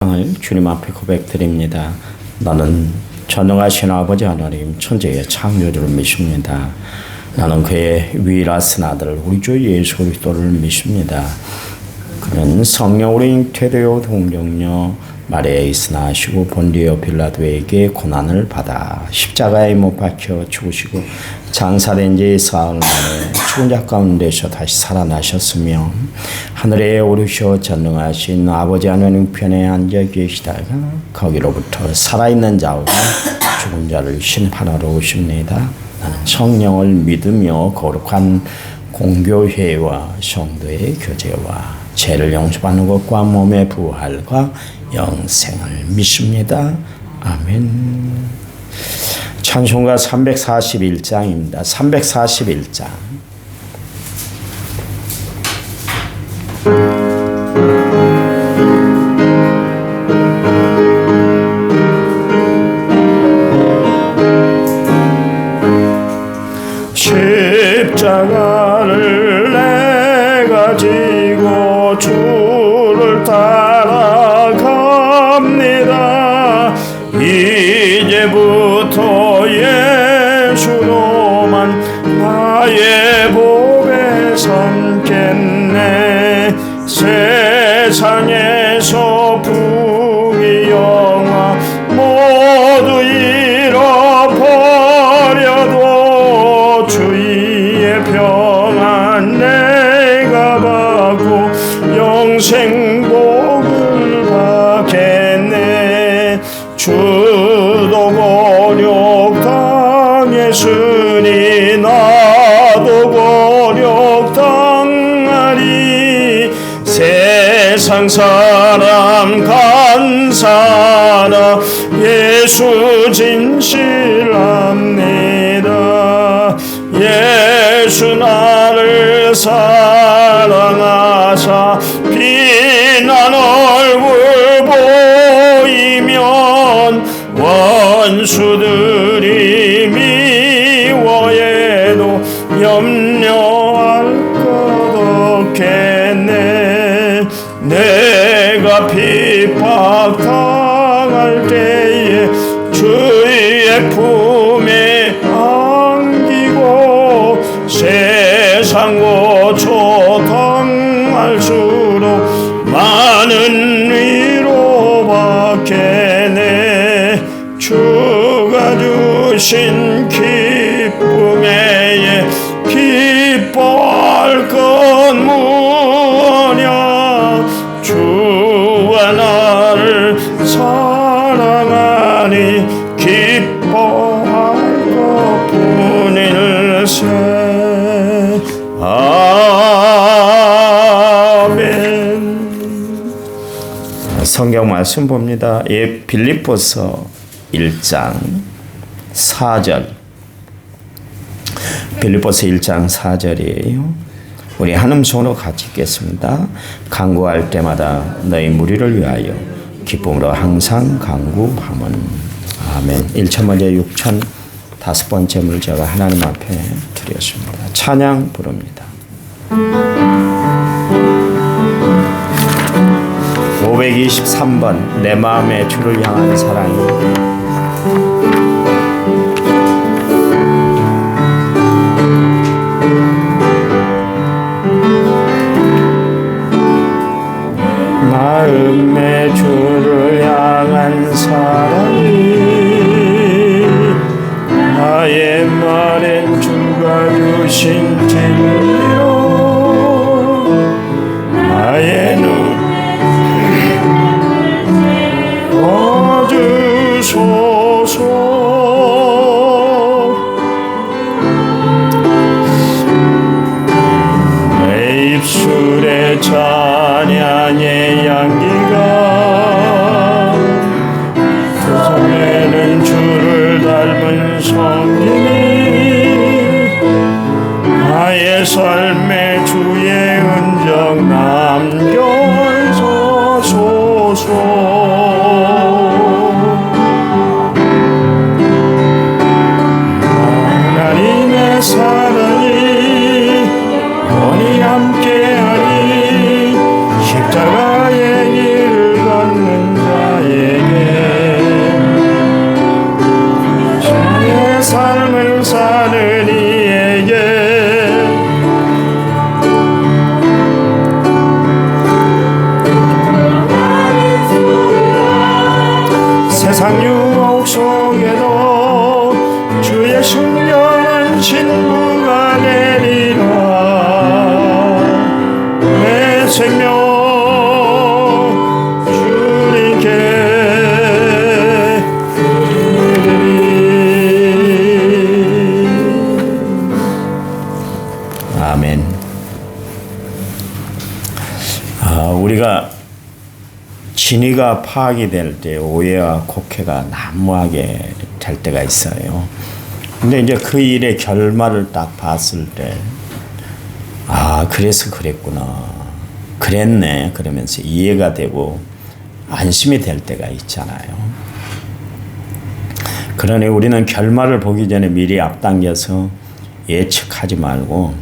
주님 앞에 고백드립니다. 나는 전능하신 아버지 하나님 천지의 창조주를 믿습니다. 나는 그의 위일하신 아들 우리 주 예수 그리스도를 믿습니다. 그는 성령으로 잉태되어 동정녀 마리아에 있으나 하시고 본디오 빌라도에게 고난을 받아 십자가에 못 박혀 죽으시고 장사된 지 사흘 만에 죽은 자 가운데서 다시 살아나셨으며 하늘에 오르셔 전능하신 아버지 하나님 편에 앉아 계시다가 거기로부터 살아있는 자와 죽은 자를 심판하러 오십니다. 나는 성령을 믿으며 거룩한 공교회와 성도의 교제와 죄를 용서받는 것과 몸의 부활과 영생을 믿습니다. 아멘. 찬송가 341장입니다. 341장. 십자가를 내가 지고 주를 따라갑니다. 이제부터 예수로만 나의 복에 삼겠네. 세상에서 부귀 영화 모두 잃어버려도 주의 평안 내가 받고 영생 복을 받겠네. 주도 곤욕 당했으니 나도 곤욕 당하리. 세상 사람 간사하나 예수 진실합니다. 예수 나를 사랑하사 빛난 얼굴 보이면 원수들이 미워해도 염려할 것 없겠네. 내가 핍박 당할 때에 주의 품에 안기고 세상 고초 당할수록 많은 위로 받겠네. 주가 주신 기쁨에 기뻐할 건 무엇냐. 주가 나를 사랑하니 기뻐할 것뿐일세. 아멘. 성경 말씀 봅니다. 빌립보서 1장 4절. 빌립보서 1장 4절이에요. 우리 한 음성으로 같이 읽겠습니다. 간구할 때마다 너희 무리를 위하여 기쁨으로 항상 간구하면. 아멘. 1천 번째 6천 5번째 물자가 하나님 앞에 드렸습니다. 찬양 부릅니다. 523번 내 마음의 주를 향한 사랑이. 마음의 주를 향한 사랑이 나의 말엔 주가 주신 진리로 나의 눈 떠주소서. 내 입술에 찬양의 향기가 세상 유혹 속에도 주의 신령한 진무가 내리라. 내 생명 주님께 드리리. 아멘. 우리가 진리가 파악이 될 때 오해와 곡해가 난무하게 될 때가 있어요. 근데 이제 그 일의 결말을 딱 봤을 때, 그래서 그랬구나. 그랬네. 그러면서 이해가 되고 안심이 될 때가 있잖아요. 그러니 우리는 결말을 보기 전에 미리 앞당겨서 예측하지 말고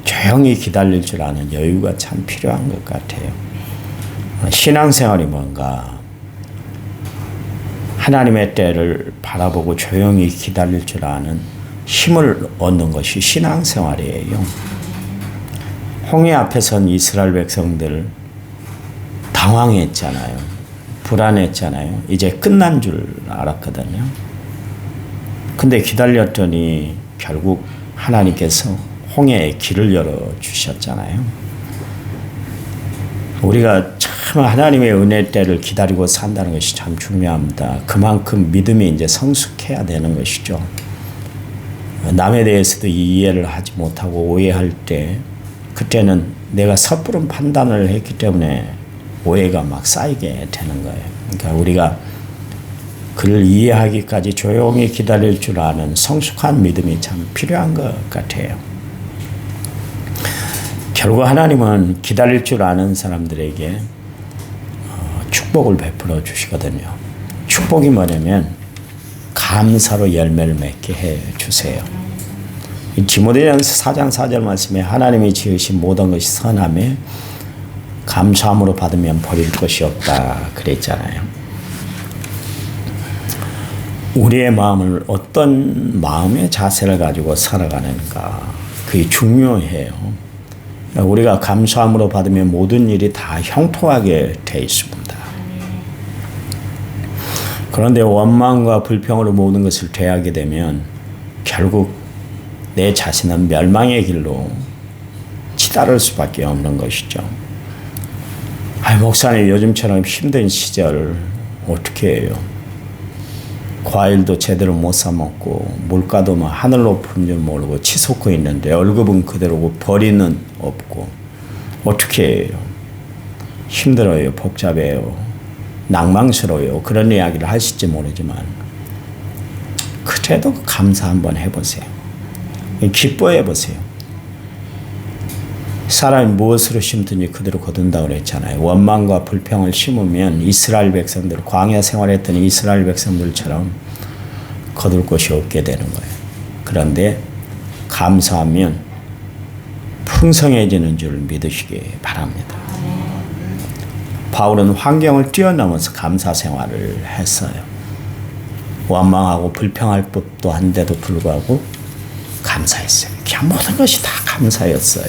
조용히 기다릴 줄 아는 여유가 참 필요한 것 같아요. 신앙생활이 뭔가 하나님의 때를 바라보고 조용히 기다릴 줄 아는 힘을 얻는 것이 신앙생활이에요. 홍해 앞에 선 이스라엘 백성들 당황했잖아요. 불안했잖아요. 이제 끝난 줄 알았거든요. 근데 기다렸더니 결국 하나님께서 홍해에 길을 열어주셨잖아요. 우리가 참 하나님의 은혜 때를 기다리고 산다는 것이 참 중요합니다. 그만큼 믿음이 이제 성숙해야 되는 것이죠. 남에 대해서도 이해를 하지 못하고 오해할 때 그때는 내가 섣부른 판단을 했기 때문에 오해가 막 쌓이게 되는 거예요. 그러니까 우리가 그를 이해하기까지 조용히 기다릴 줄 아는 성숙한 믿음이 참 필요한 것 같아요. 결국 하나님은 기다릴 줄 아는 사람들에게 축복을 베풀어 주시거든요. 축복이 뭐냐면 감사로 열매를 맺게 해 주세요. 디모데전서 4장 4절 말씀에 하나님이 지으신 모든 것이 선함에 감사함으로 받으면 버릴 것이 없다 그랬잖아요. 우리의 마음을 어떤 마음의 자세를 가지고 살아가는가 그게 중요해요. 우리가 감사함으로 받으면 모든 일이 다 형통하게 돼 있습니다. 그런데 원망과 불평으로 모든 것을 대하게 되면 결국 내 자신은 멸망의 길로 치달을 수밖에 없는 것이죠. 목사님 요즘처럼 힘든 시절 어떻게 해요? 과일도 제대로 못 사 먹고 물가도 뭐 하늘 높은 줄 모르고 치솟고 있는데 월급은 그대로고 벌이는 없고 어떻게 해요? 힘들어요. 복잡해요. 낭망스러워요. 그런 이야기를 하실지 모르지만 그래도 감사 한번 해보세요. 기뻐해 보세요. 사람이 무엇으로 심든지 그대로 거둔다고 그랬잖아요. 원망과 불평을 심으면 이스라엘 백성들, 광야 생활했던 이스라엘 백성들처럼 거둘 것이 없게 되는 거예요. 그런데 감사하면 풍성해지는 줄 믿으시기 바랍니다. 바울은 환경을 뛰어넘어서 감사 생활을 했어요. 원망하고 불평할 법도 한데도 불구하고 감사했어요. 그냥 모든 것이 다 감사였어요.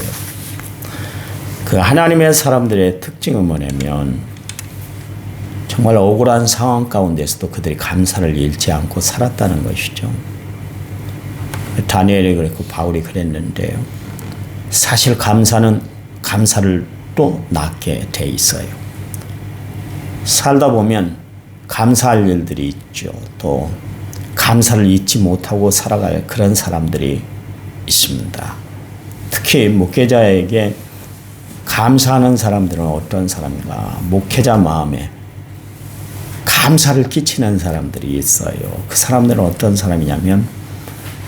그 하나님의 사람들의 특징은 뭐냐면 정말 억울한 상황 가운데서도 그들이 감사를 잃지 않고 살았다는 것이죠. 다니엘이 그랬고 바울이 그랬는데요. 사실 감사는 감사를 또 낳게 돼 있어요. 살다 보면 감사할 일들이 있죠. 또 감사를 잊지 못하고 살아갈 그런 사람들이 있습니다. 특히 목회자에게 감사하는 사람들은 어떤 사람인가? 목회자 마음에 감사를 끼치는 사람들이 있어요. 그 사람들은 어떤 사람이냐면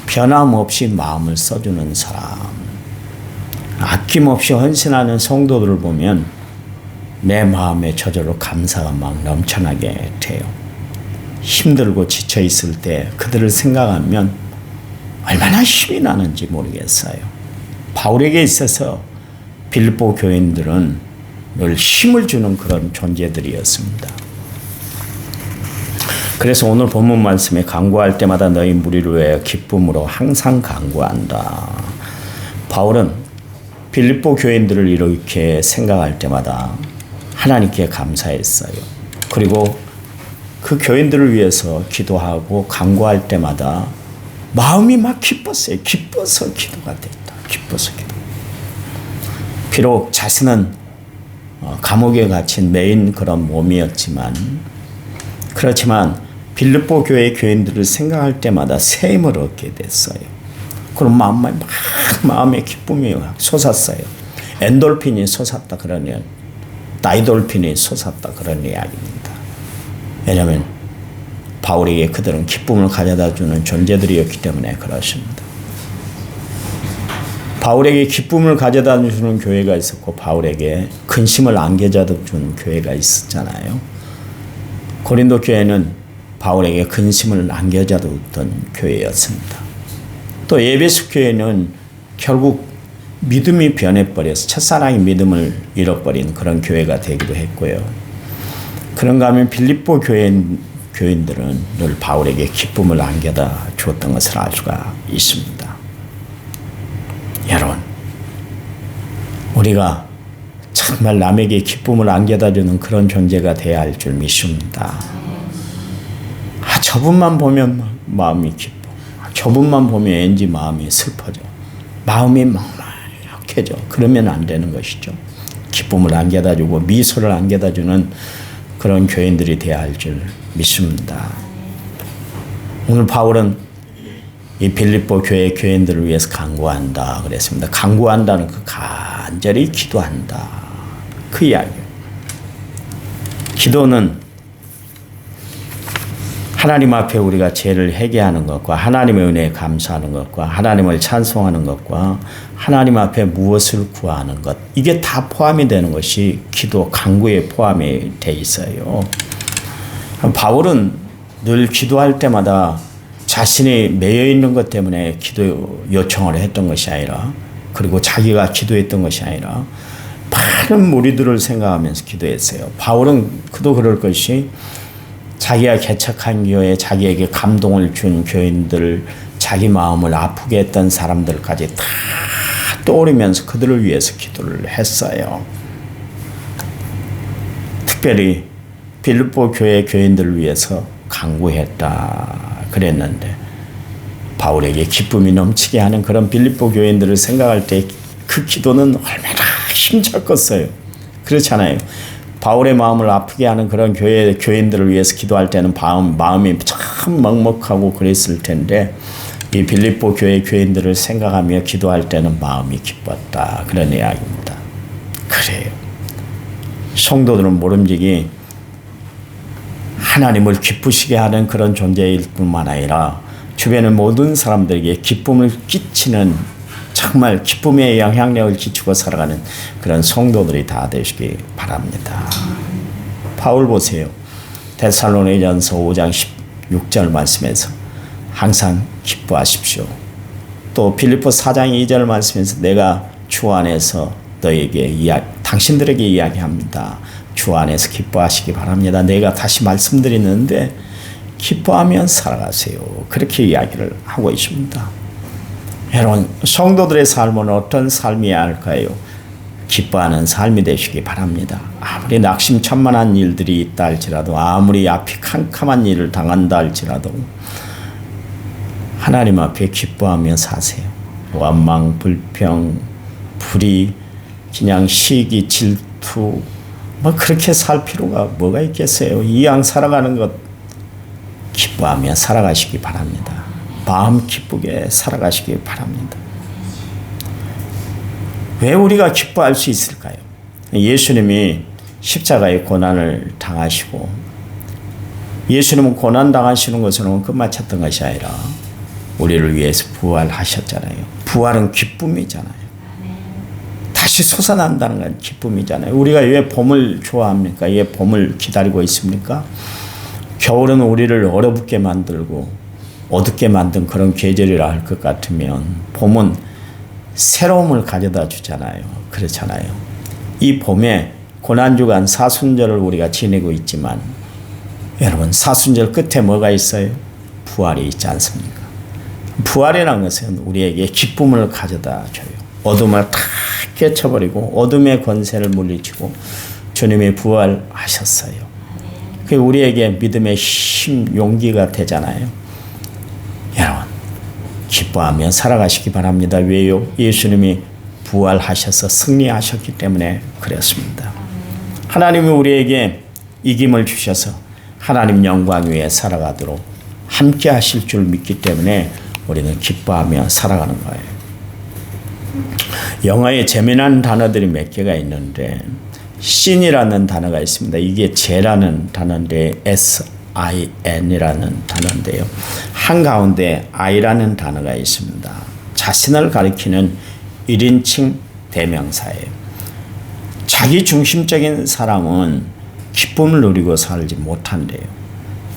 변함없이 마음을 써주는 사람, 아낌없이 헌신하는 성도들을 보면 내 마음에 저절로 감사가 막 넘쳐나게 돼요. 힘들고 지쳐 있을 때 그들을 생각하면 얼마나 힘이 나는지 모르겠어요. 바울에게 있어서 빌립보 교인들은 늘 힘을 주는 그런 존재들이었습니다. 그래서 오늘 본문 말씀에 간구할 때마다 너희 무리를 위하여 기쁨으로 항상 간구한다. 바울은 빌립보 교인들을 이렇게 생각할 때마다 하나님께 감사했어요. 그리고 그 교인들을 위해서 기도하고 간구할 때마다 마음이 막 기뻤어요. 기뻐서 기도가 됐다. 기뻐서 기도. 비록 자신은 감옥에 갇힌 매인 그런 몸이었지만, 그렇지만 빌립보 교회 교인들을 생각할 때마다 새 힘을 얻게 됐어요. 그런 마음에 기쁨이 솟았어요. 엔돌핀이 솟았다 그러니, 다이돌핀이 솟았다 그런 이야기입니다. 왜냐하면 바울에게 그들은 기쁨을 가져다 주는 존재들이었기 때문에 그렇습니다. 바울에게 기쁨을 가져다 주는 교회가 있었고, 바울에게 근심을 안겨다 준 교회가 있었잖아요. 고린도 교회는 바울에게 근심을 안겨다 줬던 교회였습니다. 또 에베소 교회는 결국 믿음이 변해버려서 첫사랑의 믿음을 잃어버린 그런 교회가 되기도 했고요. 그런가 하면 빌립보 교인들은 늘 바울에게 기쁨을 안겨다 주었던 것을 알 수가 있습니다. 여러분, 우리가 정말 남에게 기쁨을 안겨다 주는 그런 존재가 되어야 할 줄 믿습니다. 저분만 보면 마음이 기뻐. 저분만 보면 왠지 마음이 슬퍼져. 마음이 막막해져. 그러면 안 되는 것이죠. 기쁨을 안겨다 주고 미소를 안겨다 주는 그런 교인들이 되어야 할 줄 믿습니다. 오늘 바울은 이 빌립보 교회 교인들을 위해서 간구한다 그랬습니다. 간구한다는 그 간절히 기도한다. 그 이야기예요. 기도는 하나님 앞에 우리가 죄를 회개하는 것과 하나님의 은혜에 감사하는 것과 하나님을 찬송하는 것과 하나님 앞에 무엇을 구하는 것, 이게 다 포함이 되는 것이 기도, 간구에 포함이 돼 있어요. 바울은 늘 기도할 때마다 자신이 매여 있는 것 때문에 기도 요청을 했던 것이 아니라, 그리고 자기가 기도했던 것이 아니라 많은 무리들을 생각하면서 기도했어요. 바울은 그도 그럴 것이 자기가 개척한 교회, 자기에게 감동을 준 교인들, 자기 마음을 아프게 했던 사람들까지 다 떠오르면서 그들을 위해서 기도를 했어요. 특별히 빌립보 교회 교인들을 위해서 간구했다 그랬는데, 바울에게 기쁨이 넘치게 하는 그런 빌립보 교인들을 생각할 때 그 기도는 얼마나 힘찼겠어요. 그렇잖아요. 바울의 마음을 아프게 하는 그런 교인들을 위해서 기도할 때는 마음이 참 먹먹하고 그랬을 텐데, 이 빌립보 교회 교인들을 생각하며 기도할 때는 마음이 기뻤다 그런 이야기입니다. 그래요. 성도들은 모름지기 하나님을 기쁘시게 하는 그런 존재일 뿐만 아니라 주변의 모든 사람들에게 기쁨을 끼치는, 정말 기쁨의 영향력을 끼치고 살아가는 그런 성도들이 다 되시기 바랍니다. 바울 보세요. 데살로니가전서 5장 16절 말씀에서 항상 기뻐하십시오. 또 빌립보 4장 2절 말씀에서 내가 주 안에서 당신들에게 이야기합니다. 주 안에서 기뻐하시기 바랍니다. 내가 다시 말씀드리는데 기뻐하면 살아가세요. 그렇게 이야기를 하고 있습니다. 여러분, 성도들의 삶은 어떤 삶이어야 할까요? 기뻐하는 삶이 되시기 바랍니다. 아무리 낙심천만한 일들이 있다 할지라도, 아무리 앞이 캄캄한 일을 당한다 할지라도 하나님 앞에 기뻐하며 사세요. 원망, 불평, 불의, 그냥 시기, 질투, 그렇게 살 필요가 뭐가 있겠어요? 이왕 살아가는 것 기뻐하며 살아가시기 바랍니다. 마음 기쁘게 살아가시기 바랍니다. 왜 우리가 기뻐할 수 있을까요? 예수님이 십자가의 고난을 당하시고, 예수님은 고난 당하시는 것으로는 끝마쳤던 것이 아니라 우리를 위해서 부활하셨잖아요. 부활은 기쁨이잖아요. 다시 솟아난다는 건 기쁨이잖아요. 우리가 왜 봄을 좋아합니까? 왜 봄을 기다리고 있습니까? 겨울은 우리를 얼어붙게 만들고 어둡게 만든 그런 계절이라 할 것 같으면 봄은 새로움을 가져다 주잖아요. 그렇잖아요. 이 봄에 고난주간 사순절을 우리가 지내고 있지만, 여러분, 사순절 끝에 뭐가 있어요? 부활이 있지 않습니까? 부활이라는 것은 우리에게 기쁨을 가져다 줘요. 어둠을 다 깨쳐버리고 어둠의 권세를 물리치고 주님이 부활하셨어요. 그게 우리에게 믿음의 힘, 용기가 되잖아요. 여러분, 기뻐하며 살아가시기 바랍니다. 왜요? 예수님이 부활하셔서 승리하셨기 때문에 그렇습니다. 하나님이 우리에게 이김을 주셔서 하나님 영광 위에 살아가도록 함께 하실 줄 믿기 때문에 우리는 기뻐하며 살아가는 거예요. 영어에 재미난 단어들이 몇 개가 있는데 sin이라는 단어가 있습니다. 이게 죄라는 단어인데 sin이라는 단어인데요. 한가운데 I라는 단어가 있습니다. 자신을 가리키는 1인칭 대명사예요. 자기 중심적인 사람은 기쁨을 누리고 살지 못한대요.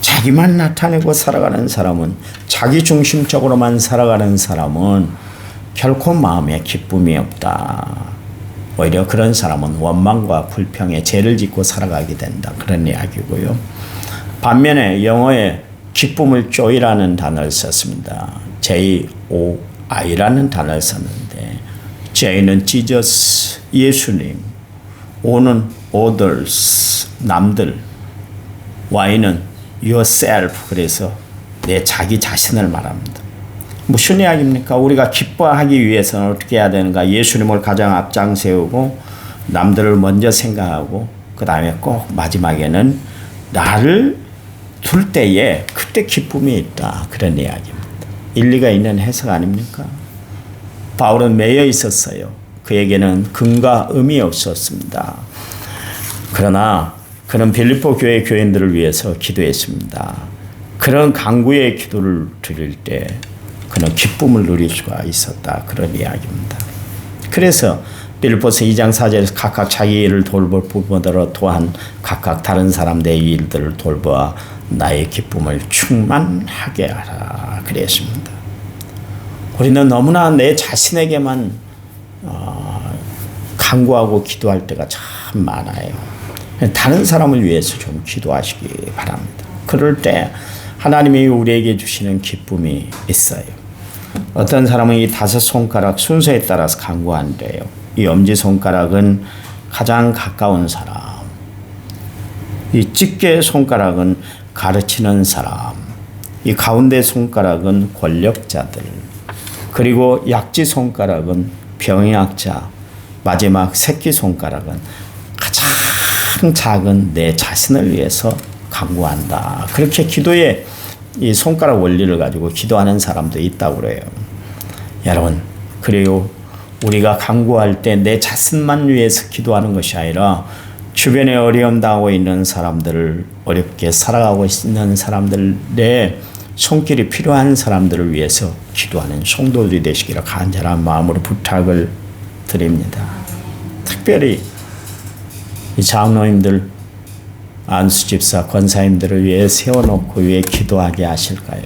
자기만 나타내고 살아가는 사람은, 자기 중심적으로만 살아가는 사람은 결코 마음에 기쁨이 없다. 오히려 그런 사람은 원망과 불평에 죄를 짓고 살아가게 된다. 그런 이야기고요. 반면에 영어에 기쁨을 joy라는 단어를 썼습니다. Joi라는 단어를 썼는데 J는 Jesus, 예수님, O는 others, 남들, Y는 yourself, 그래서 내 자기 자신을 말합니다. 무슨 이야기입니까? 우리가 기뻐하기 위해서는 어떻게 해야 되는가? 예수님을 가장 앞장 세우고 남들을 먼저 생각하고 그 다음에 꼭 마지막에는 나를 둘 때에 그때 기쁨이 있다. 그런 이야기입니다. 일리가 있는 해석 아닙니까? 바울은 매여 있었어요. 그에게는 근과 음이 없었습니다. 그러나 그는 빌립보 교회 교인들을 위해서 기도했습니다. 그런 간구의 기도를 드릴 때 그는 기쁨을 누릴 수가 있었다. 그런 이야기입니다. 그래서 빌립보서 2장 4절에서 각각 자기 일을 돌볼 부분으로 또한 각각 다른 사람들의 일들을 돌보아 나의 기쁨을 충만하게 하라. 그랬습니다. 우리는 너무나 내 자신에게만 간구하고 기도할 때가 참 많아요. 다른 사람을 위해서 좀 기도하시기 바랍니다. 그럴 때 하나님이 우리에게 주시는 기쁨이 있어요. 어떤 사람은 이 5손가락 순서에 따라서 간구한대요. 이 엄지손가락은 가장 가까운 사람, 이 집게 손가락은 가르치는 사람, 이 가운데 손가락은 권력자들, 그리고 약지손가락은 병약자, 마지막 새끼손가락은 가장 작은 내 자신을 위해서 간구한다. 그렇게 기도의 이 손가락 원리를 가지고 기도하는 사람도 있다고 그래요. 여러분, 그래요. 우리가 간구할 때 내 자신만 위해서 기도하는 것이 아니라 주변에 어려움 당하고 있는 사람들을, 어렵게 살아가고 있는 사람들의 손길이 필요한 사람들을 위해서 기도하는 성도들이 되시기를 간절한 마음으로 부탁을 드립니다. 특별히 이 장로님들, 안수집사, 권사님들을 위해 세워놓고 위해 기도하게 하실까요?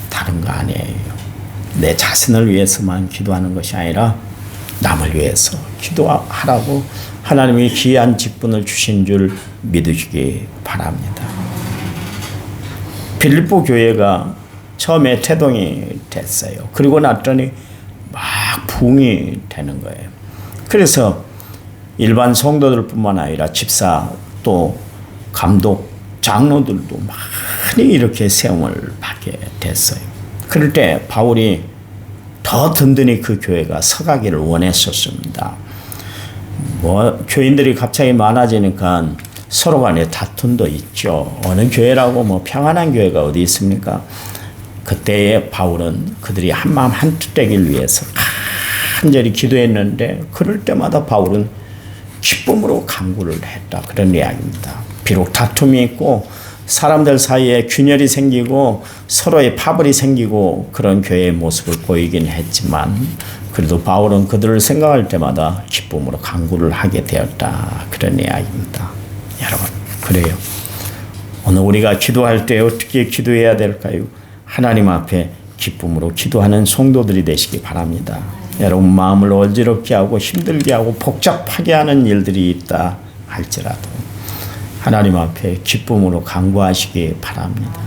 다른 거 아니에요. 내 자신을 위해서만 기도하는 것이 아니라 남을 위해서 기도하라고 하나님이 귀한 직분을 주신 줄 믿으시기 바랍니다. 빌립보 교회가 처음에 태동이 됐어요. 그리고 났더니 막 부흥이 되는 거예요. 그래서 일반 성도들뿐만 아니라 집사 또 감독, 장로들도 많이 이렇게 세움을 받게 됐어요. 그럴 때 바울이 더 든든히 그 교회가 서가기를 원했었습니다. 교인들이 갑자기 많아지니까 서로 간에 다툼도 있죠. 어느 교회라고 평안한 교회가 어디 있습니까? 그때에 바울은 그들이 한마음 한뜻 되길 위해서 간절히 기도했는데 그럴 때마다 바울은 기쁨으로 간구를 했다. 그런 이야기입니다. 비록 다툼이 있고 사람들 사이에 균열이 생기고 서로의 파벌이 생기고 그런 교회의 모습을 보이긴 했지만 그래도 바울은 그들을 생각할 때마다 기쁨으로 간구를 하게 되었다. 그런 이야기입니다. 여러분, 그래요. 오늘 우리가 기도할 때 어떻게 기도해야 될까요? 하나님 앞에 기쁨으로 기도하는 성도들이 되시기 바랍니다. 여러분 마음을 어지럽게 하고 힘들게 하고 복잡하게 하는 일들이 있다 할지라도 하나님 앞에 기쁨으로 간구하시기 바랍니다.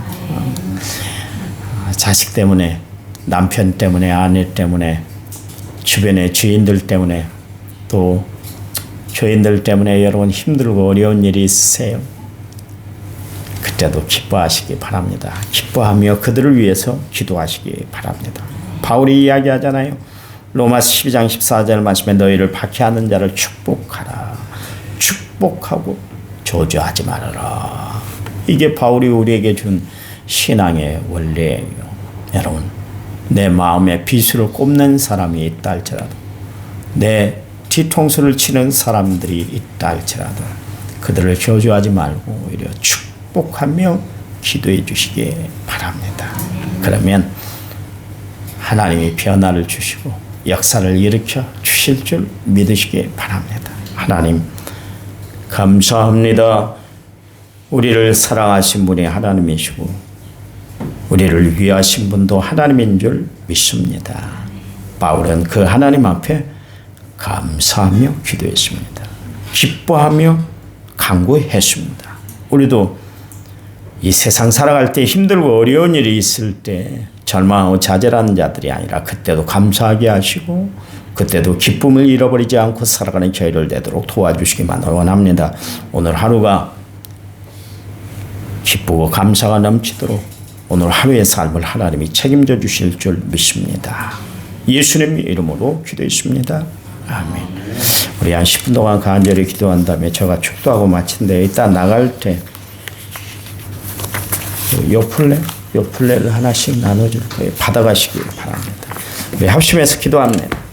자식 때문에, 남편 때문에, 아내 때문에, 주변의 주인들 때문에, 또 교인들 때문에 여러분 힘들고 어려운 일이 있으세요. 그때도 기뻐하시기 바랍니다. 기뻐하며 그들을 위해서 기도하시기 바랍니다. 바울이 이야기하잖아요. 로마서 12장 14절 말씀에 너희를 박해하는 자를 축복하라. 축복하고 저주하지 말아라. 이게 바울이 우리에게 준 신앙의 원리예요. 여러분, 내 마음에 비수를 꼽는 사람이 있다 할지라도, 내 뒤통수를 치는 사람들이 있다 할지라도 그들을 저주하지 말고 오히려 축복하며 기도해 주시기 바랍니다. 그러면 하나님이 변화를 주시고 역사를 일으켜 주실 줄 믿으시기 바랍니다. 하나님 감사합니다. 우리를 사랑하신 분이 하나님이시고 우리를 위하신 분도 하나님인 줄 믿습니다. 바울은 그 하나님 앞에 감사하며 기도했습니다. 기뻐하며 간구했습니다. 우리도 이 세상 살아갈 때 힘들고 어려운 일이 있을 때 절망하고 좌절하는 자들이 아니라 그때도 감사하게 하시고 그때도 기쁨을 잃어버리지 않고 살아가는 저희를 되도록 도와주시기만 원합니다. 오늘 하루가 기쁘고 감사가 넘치도록 오늘 하루의 삶을 하나님이 책임져 주실 줄 믿습니다. 예수님 이름으로 기도했습니다. 아멘. 우리 한 10분 동안 간절히 기도한 다음에 제가 축도하고 마친데 이따 나갈 때 요플레를 하나씩 나눠줄 거예요. 받아가시기 바랍니다. 우리 합심해서 기도합니다.